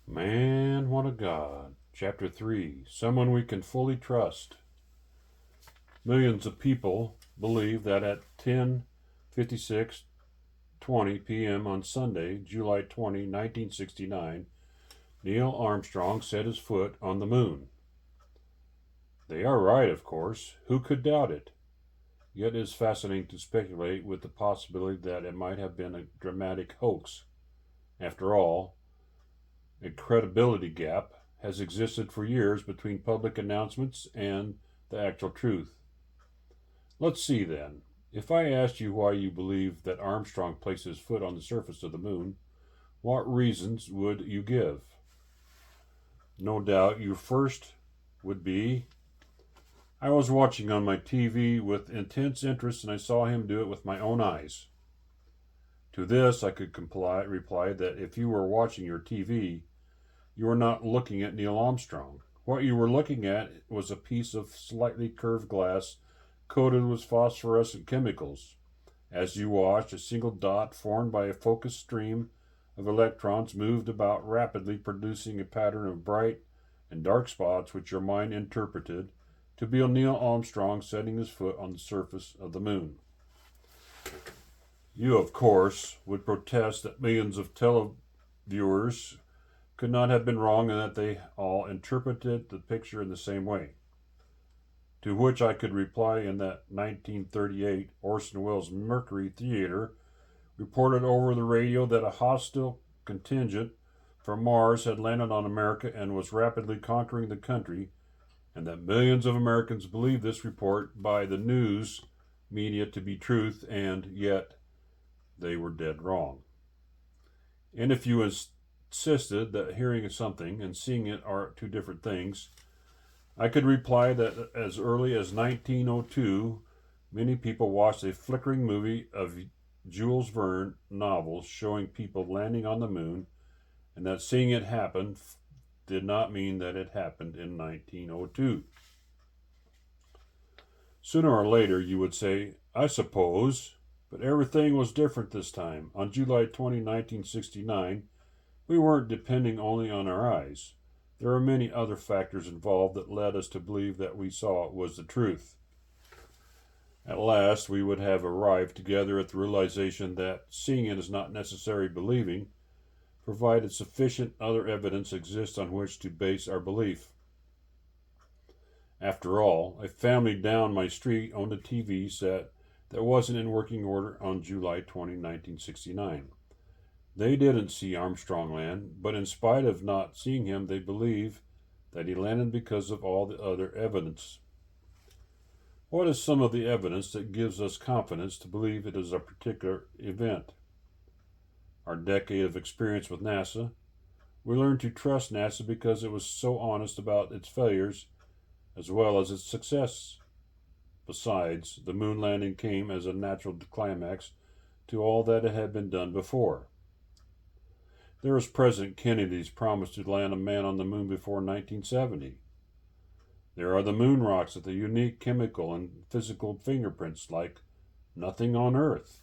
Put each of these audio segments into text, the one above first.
Man, what a God. Chapter 3 Someone We Can Fully Trust. Millions of people believe that at 10:56:20 p.m. on Sunday, July 20, 1969, Neil Armstrong set his foot on the moon. They are right, of course. Who could doubt it? Yet it is fascinating to speculate with the possibility that it might have been a dramatic hoax. After all, a credibility gap has existed for years between public announcements and the actual truth. Let's see then. If I asked you why you believe that Armstrong placed his foot on the surface of the moon, what reasons would you give? No doubt your first would be I was watching on my TV with intense interest and I saw him do it with my own eyes. To this, I could reply that if you were watching your TV, you were not looking at Neil Armstrong. What you were looking at was a piece of slightly curved glass coated with phosphorescent chemicals. As you watched, a single dot formed by a focused stream of electrons moved about rapidly, producing a pattern of bright and dark spots which your mind interpreted to be Neil Armstrong setting his foot on the surface of the moon. You, of course, would protest that millions of televiewers could not have been wrong and that they all interpreted the picture in the same way. To which I could reply in that 1938 Orson Welles Mercury Theater reported over the radio that a hostile contingent from Mars had landed on America and was rapidly conquering the country, and that millions of Americans believed this report by the news media to be truth, and yet they were dead wrong. And if you insisted that hearing something and seeing it are two different things, I could reply that as early as 1902, many people watched a flickering movie of Jules Verne novels showing people landing on the moon, and that seeing it happen did not mean that it happened in 1902. Sooner or later, you would say, I suppose, but everything was different this time. On July 20, 1969, we weren't depending only on our eyes. There are many other factors involved that led us to believe that we saw was the truth. At last, we would have arrived together at the realization that seeing it is not necessarily believing, provided sufficient other evidence exists on which to base our belief. After all, a family down my street owned a TV set that wasn't in working order on July 20, 1969. They didn't see Armstrong land, but in spite of not seeing him, they believe that he landed because of all the other evidence. What is some of the evidence that gives us confidence to believe it is a particular event? Our decade of experience with NASA. We learned to trust NASA because it was so honest about its failures as well as its success. Besides, the moon landing came as a natural climax to all that had been done before. There was President Kennedy's promise to land a man on the moon before 1970. There are the moon rocks with the unique chemical and physical fingerprints like nothing on Earth.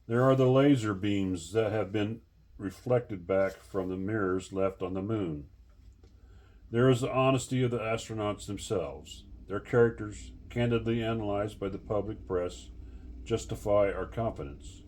There are the laser beams that have been reflected back from the mirrors left on the moon. There is the honesty of the astronauts themselves. Their characters, candidly analyzed by the public press, justify our confidence.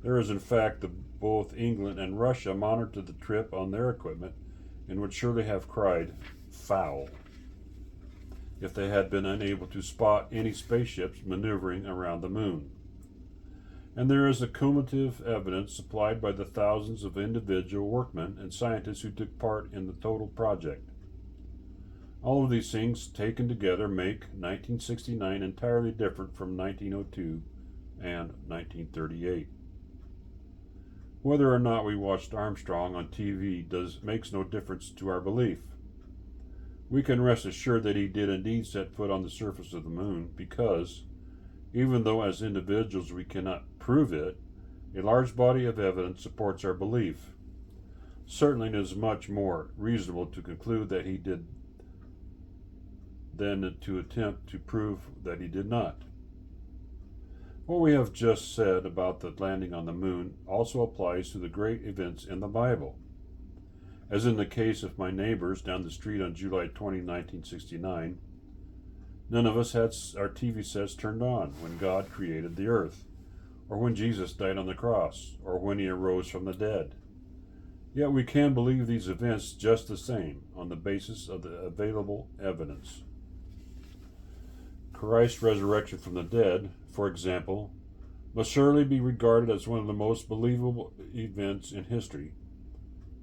There is, in fact, both England and Russia monitored the trip on their equipment and would surely have cried foul if they had been unable to spot any spaceships maneuvering around the moon. And there is the cumulative evidence supplied by the thousands of individual workmen and scientists who took part in the total project. All of these things taken together make 1969 entirely different from 1902 and 1938. Whether or not we watched Armstrong on TV makes no difference to our belief. We can rest assured that he did indeed set foot on the surface of the moon because, even though as individuals we cannot prove it, a large body of evidence supports our belief. Certainly it is much more reasonable to conclude that he did than to attempt to prove that he did not. What we have just said about the landing on the moon also applies to the great events in the Bible. as in the case of my neighbors down the street on July 20, 1969, none of us had our TV sets turned on when God created the earth, or when Jesus died on the cross, or when he arose from the dead. Yet we can believe these events just the same on the basis of the available evidence. Christ's resurrection from the dead, for example, must surely be regarded as one of the most believable events in history,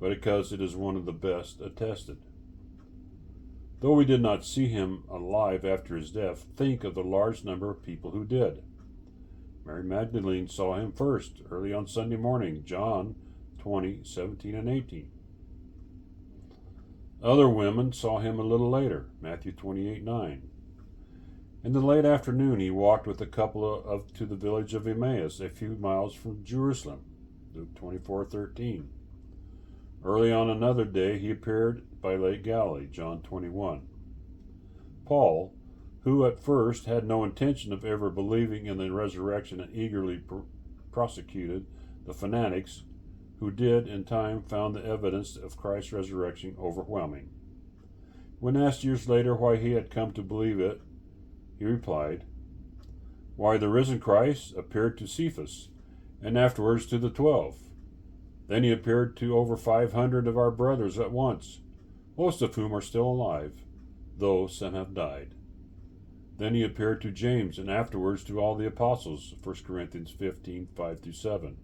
but because it is one of the best attested. Though we did not see him alive after his death, think of the large number of people who did. Mary Magdalene saw him first, early on Sunday morning, John 20, 17, and 18. Other women saw him a little later, Matthew 28, 9. In the late afternoon, he walked with a couple to the village of Emmaus, a few miles from Jerusalem, Luke 24, 13. Early on another day, he appeared by Lake Galilee, John 21. Paul, who at first had no intention of ever believing in the resurrection and eagerly prosecuted the fanatics, who did in time found the evidence of Christ's resurrection overwhelming. When asked years later why he had come to believe it, he replied, "Why, the risen Christ appeared to Cephas, and afterwards to the 12. Then he appeared to over 500 of our brothers at once, most of whom are still alive, though some have died. Then he appeared to James, and afterwards to all the apostles, 1 Corinthians 15, 5-7.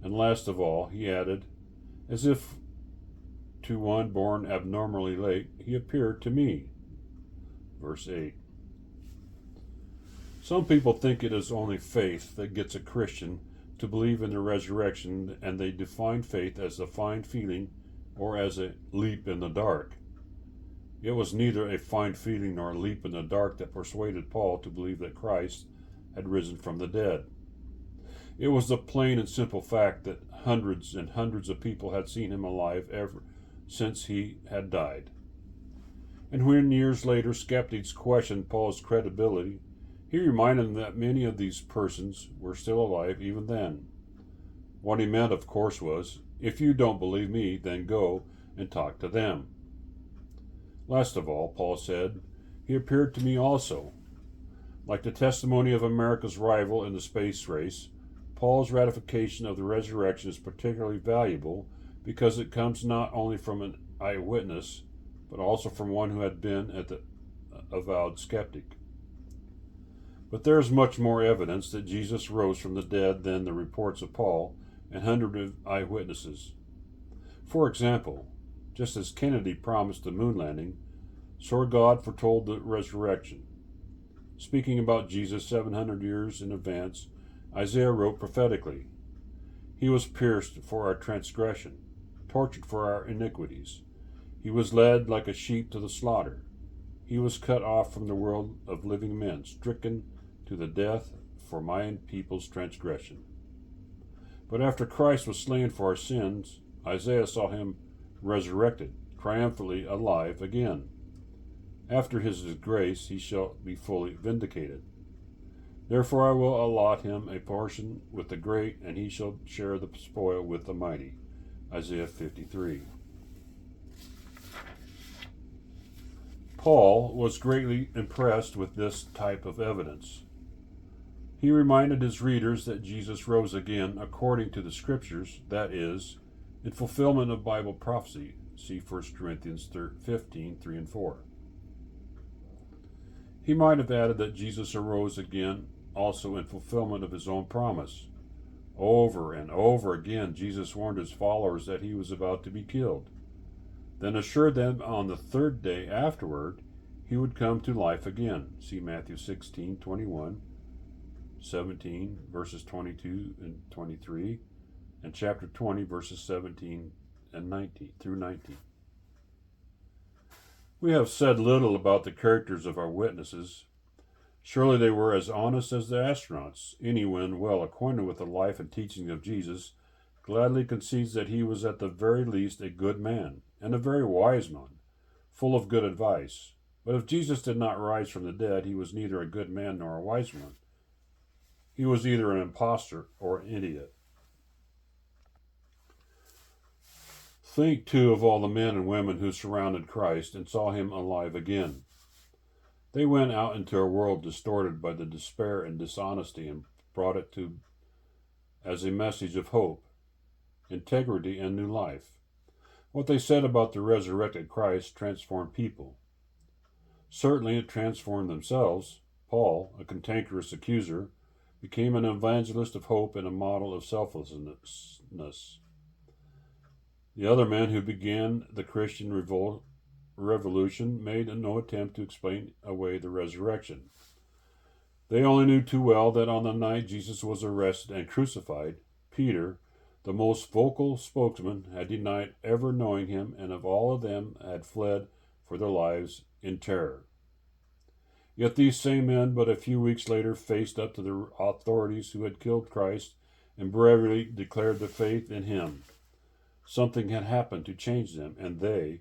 And last of all, he added, as if to one born abnormally late, he appeared to me." Verse 8. Some people think it is only faith that gets a Christian to believe in the resurrection, and they define faith as a fine feeling or as a leap in the dark. It was neither a fine feeling nor a leap in the dark that persuaded Paul to believe that Christ had risen from the dead. It was the plain and simple fact that hundreds and hundreds of people had seen him alive ever since he had died. And when years later skeptics questioned Paul's credibility, he reminded them that many of these persons were still alive even then. What he meant, of course, was, if you don't believe me, then go and talk to them. Last of all, Paul said, he appeared to me also. Like the testimony of America's rival in the space race, Paul's ratification of the resurrection is particularly valuable because it comes not only from an eyewitness, but also from one who had been an avowed skeptic. But there is much more evidence that Jesus rose from the dead than the reports of Paul and hundreds of eyewitnesses. For example, just as Kennedy promised the moon landing, so God foretold the resurrection. Speaking about Jesus 700 years in advance, Isaiah wrote prophetically, "He was pierced for our transgression, tortured for our iniquities. He was led like a sheep to the slaughter. He was cut off from the world of living men, stricken to the death for my people's transgression." But after Christ was slain for our sins, Isaiah saw him resurrected, triumphantly alive again. After his disgrace he shall be fully vindicated. Therefore I will allot him a portion with the great, and he shall share the spoil with the mighty. Isaiah 53. Paul was greatly impressed with this type of evidence. He reminded his readers that Jesus rose again according to the Scriptures, that is, in fulfillment of Bible prophecy. See 1 Corinthians 15, 3 and 4. He might have added that Jesus arose again also in fulfillment of his own promise. Over and over again, Jesus warned his followers that he was about to be killed, then assured them on the third day afterward he would come to life again. See Matthew 16, 21, 17, verses 22 and 23, and chapter 20, verses 17 and 19 through 19. We have said little about the characters of our witnesses. Surely they were as honest as the astronauts. Anyone well acquainted with the life and teaching of Jesus gladly concedes that he was at the very least a good man, and a very wise one, full of good advice. But if Jesus did not rise from the dead, he was neither a good man nor a wise one. He was either an impostor or an idiot. Think, too, of all the men and women who surrounded Christ and saw him alive again. They went out into a world distorted by the despair and dishonesty and brought it to as a message of hope, integrity, and new life. What they said about the resurrected Christ transformed people. Certainly it transformed themselves. Paul, a cantankerous accuser, became an evangelist of hope and a model of selflessness. The other men who began the Christian revolution made no attempt to explain away the resurrection. They only knew too well that on the night Jesus was arrested and crucified, Peter, the most vocal spokesman, had denied ever knowing him, and of all of them had fled for their lives in terror. Yet these same men, but a few weeks later, faced up to the authorities who had killed Christ and bravely declared their faith in him. Something had happened to change them, and they,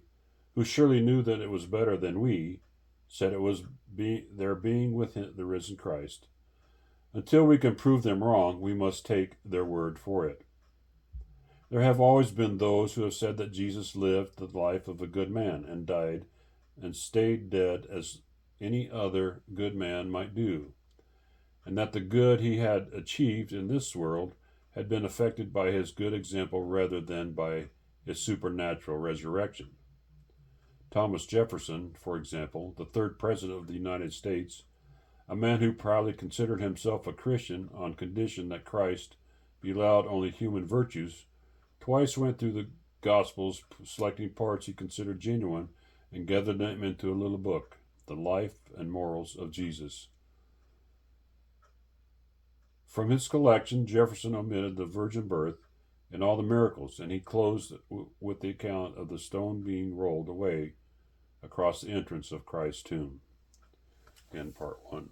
who surely knew that it was better than we, said it was their being with the risen Christ. Until we can prove them wrong, we must take their word for it. There have always been those who have said that Jesus lived the life of a good man and died and stayed dead as any other good man might do, and that the good he had achieved in this world had been affected by his good example rather than by his supernatural resurrection. Thomas Jefferson, for example, the third president of the United States, a man who proudly considered himself a Christian on condition that Christ be allowed only human virtues, twice went through the Gospels, selecting parts he considered genuine and gathered them into a little book, The Life and Morals of Jesus. From his collection, Jefferson omitted the virgin birth and all the miracles, and he closed with the account of the stone being rolled away across the entrance of Christ's tomb. End part 1.